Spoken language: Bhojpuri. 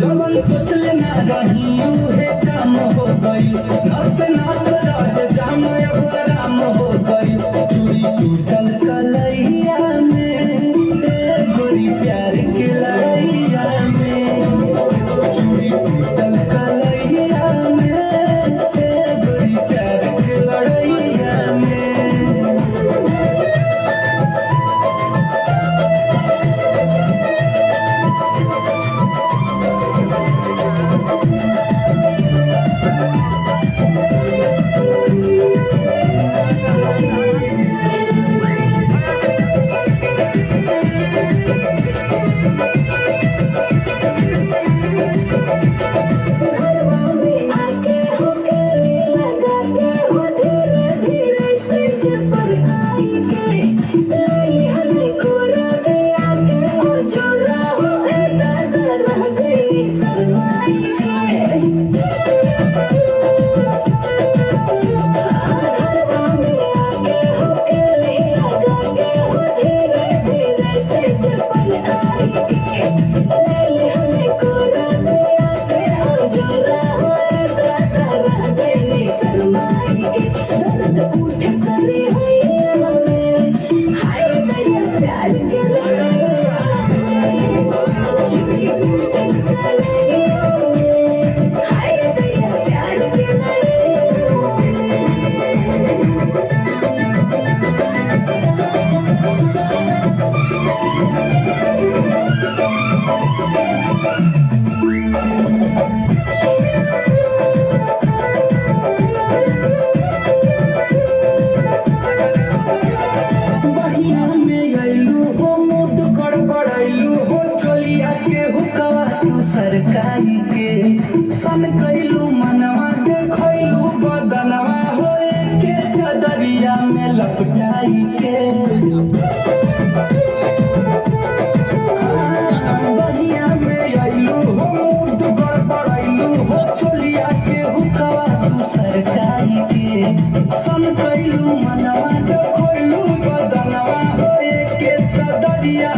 जवन सोचल ना रही उहे काम हो गई, नाच नाच राज जाम अब आराम हो गई। चूड़ी टूटल कलैया में गोरी प्यार के लड़ैया में, चूड़ी टूटल कलैया में गोरी प्यार के लड़ैया में। सरकारी के सन कैलू मनवा देखलू बदनवा होए के चदरिया में लपटाई के बहिया में अइलू हो मुंड गड़बड़ैलू हो चोलिया के हुकवा तू सरकारी के सन कैलू मनवा देखलू बदनवा होए के चदरिया